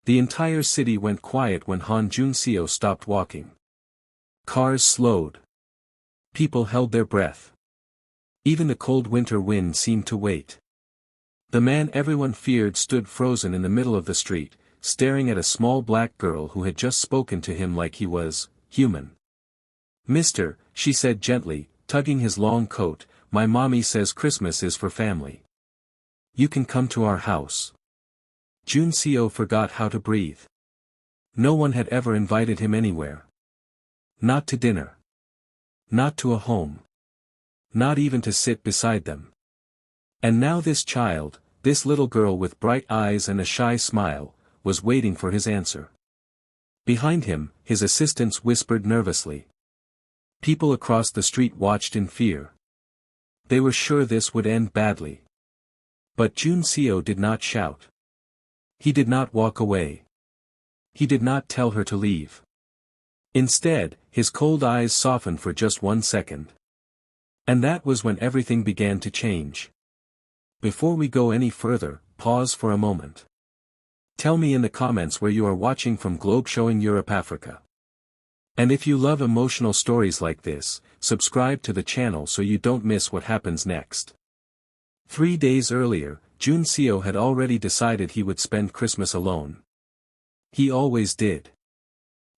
The entire city went quiet when Han Junseo stopped walking. Cars slowed. People held their breath. Even the cold winter wind seemed to wait. The man everyone feared stood frozen in the middle of the street, staring at a small black girl who had just spoken to him like he was human. "Mister," she said gently, tugging his long coat, "my mommy says Christmas is for family. You can come to our house." Junseo forgot how to breathe. No one had ever invited him anywhere. Not to dinner. Not to a home. Not even to sit beside them. And now this child, this little girl with bright eyes and a shy smile, was waiting for his answer. Behind him, his assistants whispered nervously. People across the street watched in fear. They were sure this would end badly. But Junseo did not shout. He did not walk away. He did not tell her to leave. Instead, his cold eyes softened for just 1 second. And that was when everything began to change. Before we go any further, pause for a moment. Tell me in the comments where you are watching from, globe showing Europe, Africa. And if you love emotional stories like this, subscribe to the channel so you don't miss what happens next. 3 days earlier, Junseo had already decided he would spend Christmas alone. He always did.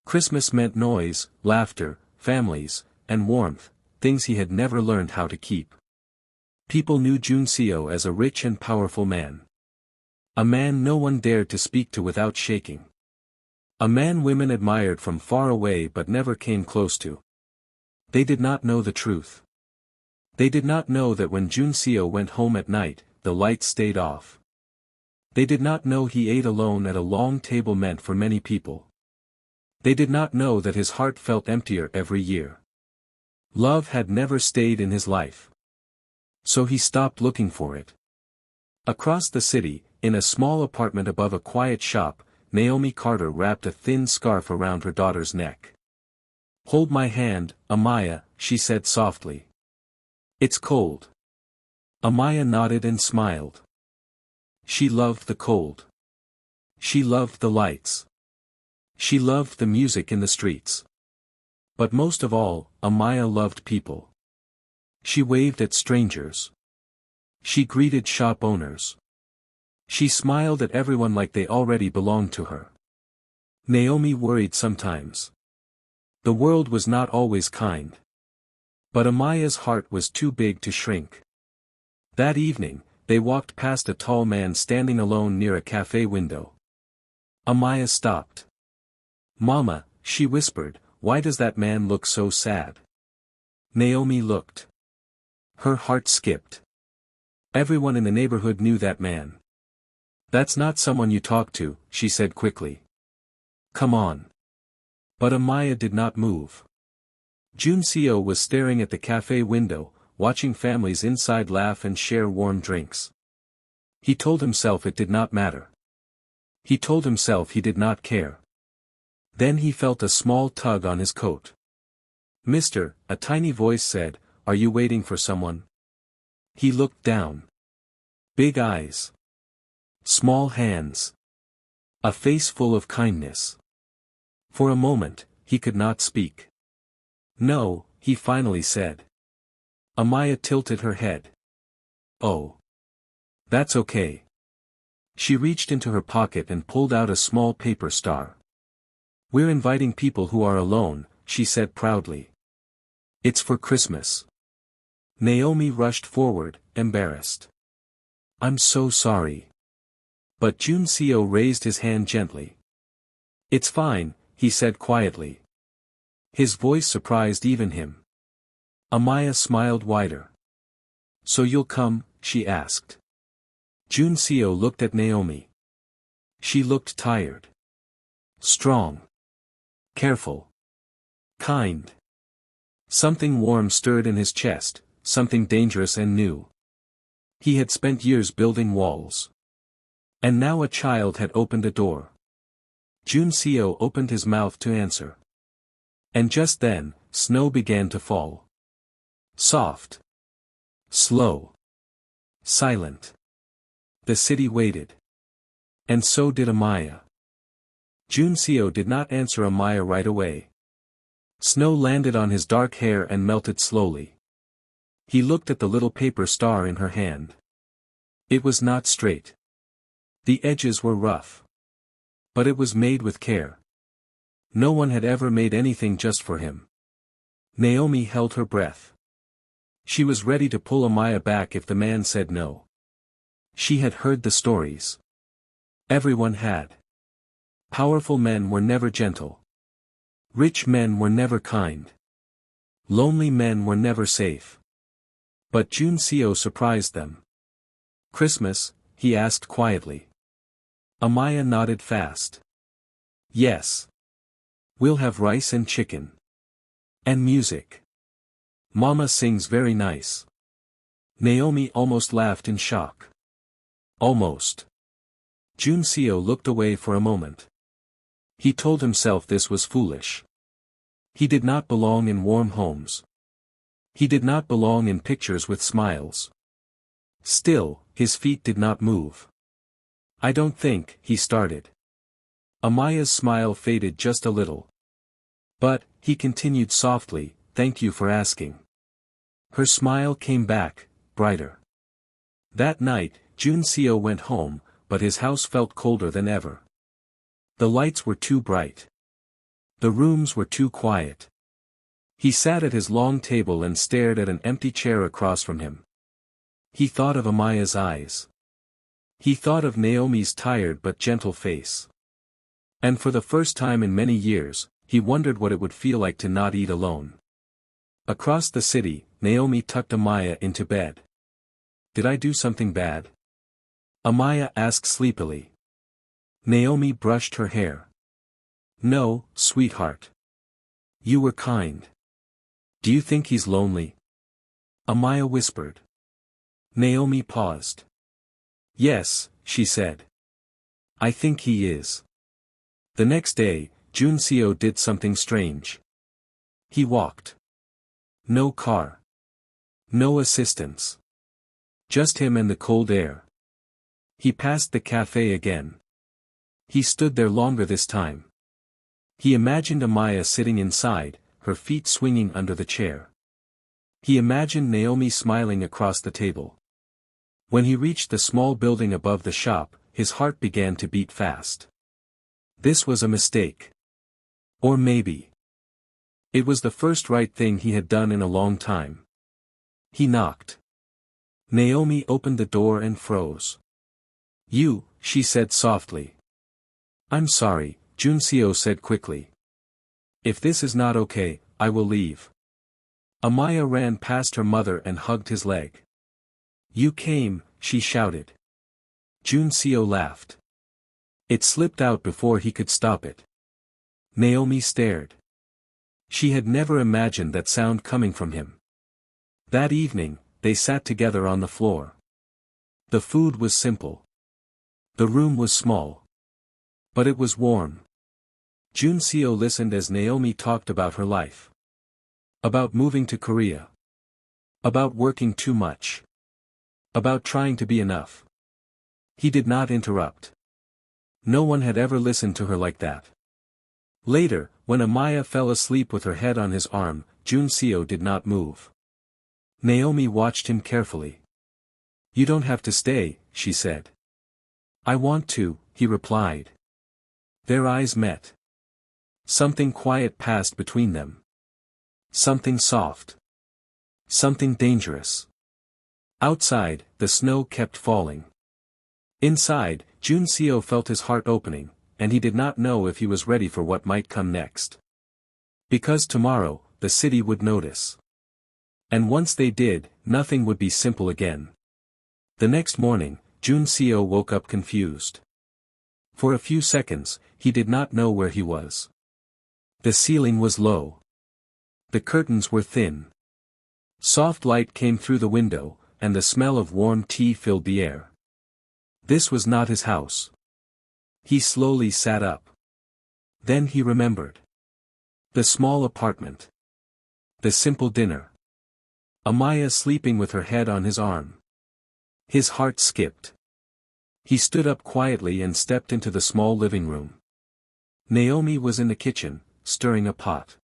Christmas meant noise, laughter, families, and warmth, things he had never learned how to keep. People knew Junseo as a rich and powerful man. A man no one dared to speak to without shaking. A man women admired from far away but never came close to. They did not know the truth. They did not know that when Junseo went home at night, the lights stayed off. They did not know he ate alone at a long table meant for many people. They did not know that his heart felt emptier every year. Love had never stayed in his life. So he stopped looking for it. Across the city, in a small apartment above a quiet shop, Naomi Carter wrapped a thin scarf around her daughter's neck. "Hold my hand, Amaya," she said softly. "It's cold." Amaya nodded and smiled. She loved the cold. She loved the lights. She loved the music in the streets. But most of all, Amaya loved people. She waved at strangers. She greeted shop owners. She smiled at everyone like they already belonged to her. Naomi worried sometimes. The world was not always kind. But Amaya's heart was too big to shrink. That evening, they walked past a tall man standing alone near a cafe window. Amaya stopped. "Mama," she whispered, "why does that man look so sad?" Naomi looked. Her heart skipped. Everyone in the neighborhood knew that man. "That's not someone you talk to," she said quickly. "Come on." But Amaya did not move. Junseo was staring at the cafe window, watching families inside laugh and share warm drinks. He told himself it did not matter. He told himself he did not care. Then he felt a small tug on his coat. "Mister," a tiny voice said, "are you waiting for someone?" He looked down. Big eyes. Small hands. A face full of kindness. For a moment, he could not speak. "No," he finally said. Amaya tilted her head. "Oh. That's okay." She reached into her pocket and pulled out a small paper star. "We're inviting people who are alone," she said proudly. "It's for Christmas." Naomi rushed forward, embarrassed. "I'm so sorry." But Junseo raised his hand gently. "It's fine," he said quietly. His voice surprised even him. Amaya smiled wider. "So you'll come?" she asked. Junseo looked at Naomi. She looked tired. Strong. Careful. Kind. Something warm stirred in his chest, something dangerous and new. He had spent years building walls. And now a child had opened a door. Junseo opened his mouth to answer. And just then, snow began to fall. Soft. Slow. Silent. The city waited. And so did Amaya. Junseo did not answer Amaya right away. Snow landed on his dark hair and melted slowly. He looked at the little paper star in her hand. It was not straight. The edges were rough. But it was made with care. No one had ever made anything just for him. Naomi held her breath. She was ready to pull Amaya back if the man said no. She had heard the stories. Everyone had. Powerful men were never gentle. Rich men were never kind. Lonely men were never safe. But Junseo surprised them. "Christmas?" he asked quietly. Amaya nodded fast. "Yes. We'll have rice and chicken. And music. Mama sings very nice." Naomi almost laughed in shock. Almost. Junseo looked away for a moment. He told himself this was foolish. He did not belong in warm homes. He did not belong in pictures with smiles. Still, his feet did not move. "I don't think," he started. Amaya's smile faded just a little. "But," he continued softly, "thank you for asking." Her smile came back, brighter. That night, Junseo went home, but his house felt colder than ever. The lights were too bright. The rooms were too quiet. He sat at his long table and stared at an empty chair across from him. He thought of Amaya's eyes. He thought of Naomi's tired but gentle face. And for the first time in many years, he wondered what it would feel like to not eat alone. Across the city, Naomi tucked Amaya into bed. "Did I do something bad?" Amaya asked sleepily. Naomi brushed her hair. "No, sweetheart. You were kind. Do you think he's lonely?" Amaya whispered. Naomi paused. "Yes," she said. "I think he is." The next day, Junseo did something strange. He walked. No car. No assistance. Just him and the cold air. He passed the cafe again. He stood there longer this time. He imagined Amaya sitting inside, her feet swinging under the chair. He imagined Naomi smiling across the table. When he reached the small building above the shop, his heart began to beat fast. This was a mistake. Or maybe. It was the first right thing he had done in a long time. He knocked. Naomi opened the door and froze. "You," she said softly. "I'm sorry," Junseo said quickly. "If this is not okay, I will leave." Amaya ran past her mother and hugged his leg. "You came," she shouted. Junseo laughed. It slipped out before he could stop it. Naomi stared. She had never imagined that sound coming from him. That evening, they sat together on the floor. The food was simple. The room was small. But it was warm. Junseo listened as Naomi talked about her life. About moving to Korea. About working too much. About trying to be enough. He did not interrupt. No one had ever listened to her like that. Later, when Amaya fell asleep with her head on his arm, Junseo did not move. Naomi watched him carefully. "You don't have to stay," she said. "I want to," he replied. Their eyes met. Something quiet passed between them. Something soft. Something dangerous. Outside, the snow kept falling. Inside, Junseo felt his heart opening, and he did not know if he was ready for what might come next. Because tomorrow, the city would notice. And once they did, nothing would be simple again. The next morning, Junseo woke up confused. For a few seconds, he did not know where he was. The ceiling was low. The curtains were thin. Soft light came through the window, and the smell of warm tea filled the air. This was not his house. He slowly sat up. Then he remembered. The small apartment. The simple dinner. Amaya sleeping with her head on his arm. His heart skipped. He stood up quietly and stepped into the small living room. Naomi was in the kitchen, stirring a pot.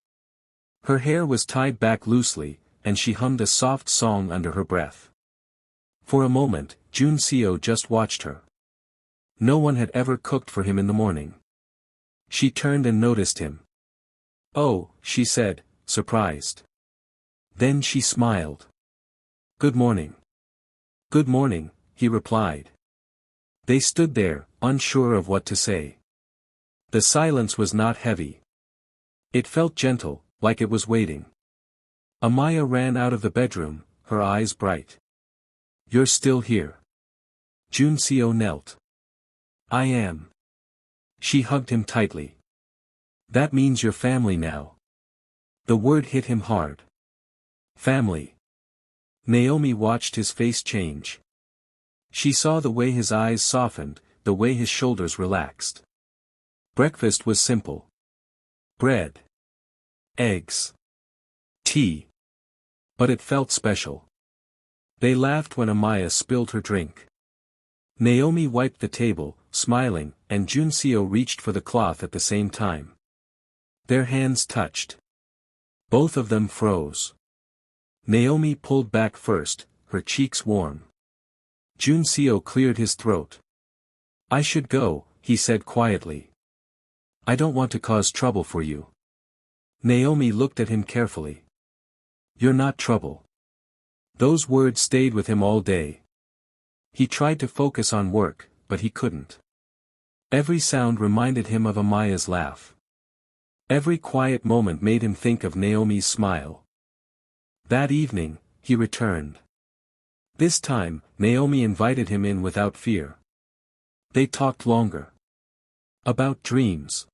Her hair was tied back loosely, and she hummed a soft song under her breath. For a moment, Jun Seo just watched her. No one had ever cooked for him in the morning. She turned and noticed him. "Oh," she said, surprised. Then she smiled. "Good morning." "Good morning," he replied. They stood there, unsure of what to say. The silence was not heavy. It felt gentle, like it was waiting. Amaya ran out of the bedroom, her eyes bright. "You're still here." Jun Seo knelt. "I am." She hugged him tightly. "That means you're family now." The word hit him hard. Family. Naomi watched his face change. She saw the way his eyes softened, the way his shoulders relaxed. Breakfast was simple. Bread. Eggs. Tea. But it felt special. They laughed when Amaya spilled her drink. Naomi wiped the table, smiling, and Jun Seo reached for the cloth at the same time. Their hands touched. Both of them froze. Naomi pulled back first, her cheeks warm. Jun Seo cleared his throat. "I should go," he said quietly. "I don't want to cause trouble for you." Naomi looked at him carefully. "You're not trouble." Those words stayed with him all day. He tried to focus on work, but he couldn't. Every sound reminded him of Amaya's laugh. Every quiet moment made him think of Naomi's smile. That evening, he returned. This time, Naomi invited him in without fear. They talked longer. About dreams.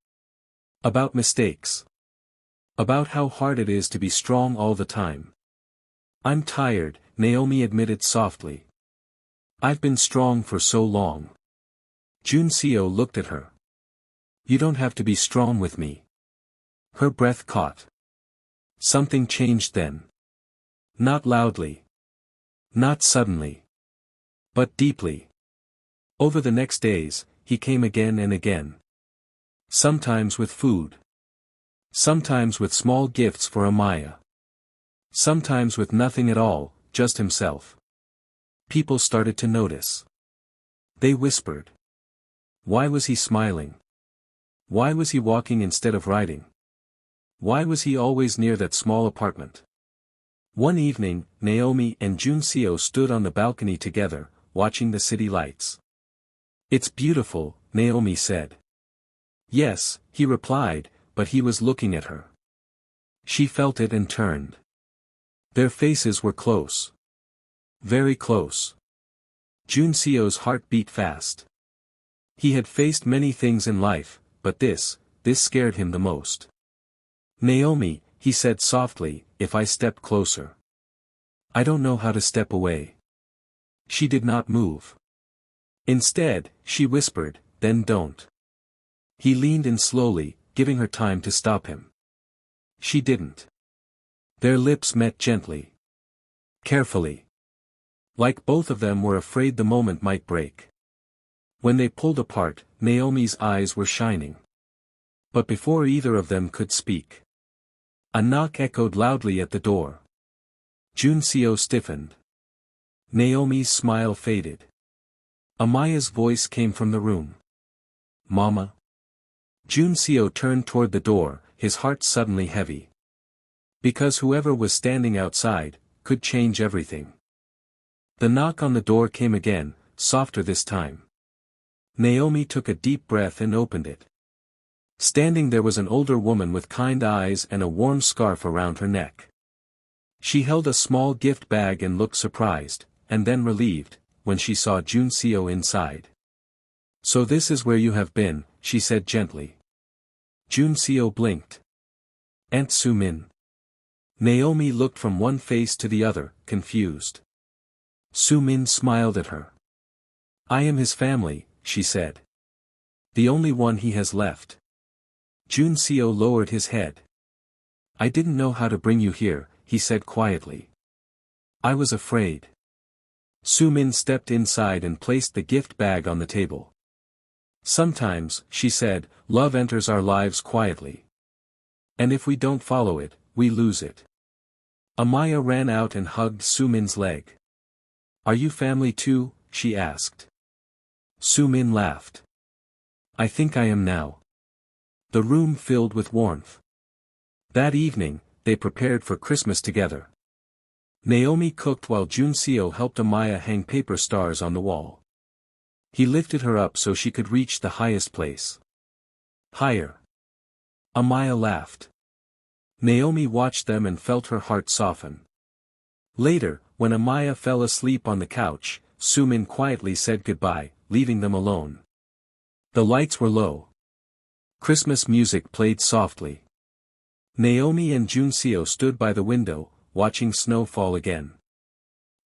About mistakes. About how hard it is to be strong all the time. "I'm tired," Naomi admitted softly. "I've been strong for so long." Jun Seo looked at her. "You don't have to be strong with me." Her breath caught. Something changed then. Not loudly. Not suddenly. But deeply. Over the next days, he came again and again. Sometimes with food. Sometimes with small gifts for Amaya. Sometimes with nothing at all, just himself. People started to notice. They whispered. Why was he smiling? Why was he walking instead of riding? Why was he always near that small apartment? One evening, Naomi and Jun Seo stood on the balcony together, watching the city lights. "It's beautiful," Naomi said. "Yes," he replied, but he was looking at her. She felt it and turned. Their faces were close. Very close. Jun Seo's heart beat fast. He had faced many things in life, but this scared him the most. "Naomi," he said softly, "if I step closer. I don't know how to step away." She did not move. Instead, she whispered, "Then don't." He leaned in slowly, giving her time to stop him. She didn't. Their lips met gently. Carefully. Like both of them were afraid the moment might break. When they pulled apart, Naomi's eyes were shining. But before either of them could speak, a knock echoed loudly at the door. Jun Seo stiffened. Naomi's smile faded. Amaya's voice came from the room. "Mama?" Jun Seo turned toward the door, his heart suddenly heavy. Because whoever was standing outside, could change everything. The knock on the door came again, softer this time. Naomi took a deep breath and opened it. Standing there was an older woman with kind eyes and a warm scarf around her neck. She held a small gift bag and looked surprised, and then relieved, when she saw Jun Seo inside. "So this is where you have been," she said gently. Jun Seo blinked. "Aunt Su-min." Naomi looked from one face to the other, confused. Su-min smiled at her. "I am his family," she said. "The only one he has left." Jun Seo lowered his head. "I didn't know how to bring you here," he said quietly. "I was afraid." Su-min stepped inside and placed the gift bag on the table. Sometimes, she said, love enters our lives quietly. And if we don't follow it, we lose it. Amaya ran out and hugged Sumin's leg. Are you family too? She asked. Sumin laughed. I think I am now. The room filled with warmth. That evening, they prepared for Christmas together. Naomi cooked while Junseo helped Amaya hang paper stars on the wall. He lifted her up so she could reach the highest place. Higher. Amaya laughed. Naomi watched them and felt her heart soften. Later, when Amaya fell asleep on the couch, Sumin quietly said goodbye, leaving them alone. The lights were low. Christmas music played softly. Naomi and Junseo stood by the window, watching snow fall again.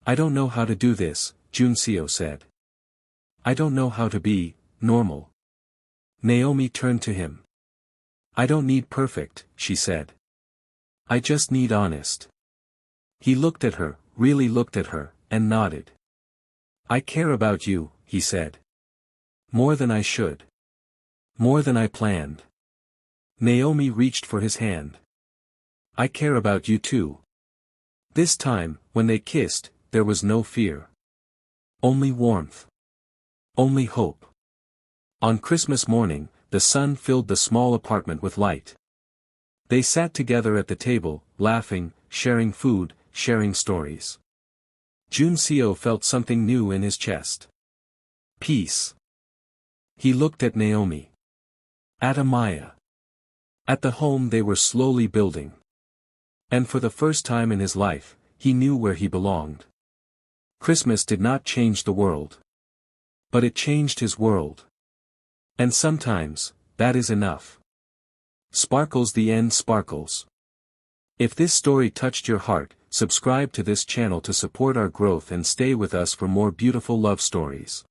I don't know how to do this, Junseo said. I don't know how to be normal. Naomi turned to him. I don't need perfect, she said. I just need honest. He looked at her, really looked at her, and nodded. I care about you, he said. More than I should. More than I planned. Naomi reached for his hand. I care about you too. This time, when they kissed, there was no fear. Only warmth. Only hope. On Christmas morning, the sun filled the small apartment with light. They sat together at the table, laughing, sharing food, sharing stories. Junseo felt something new in his chest. Peace. He looked at Naomi. At Amaya. At the home they were slowly building. And for the first time in his life, he knew where he belonged. Christmas did not change the world. But it changed his world. And sometimes, that is enough. Sparkles, the end sparkles. If this story touched your heart, subscribe to this channel to support our growth and stay with us for more beautiful love stories.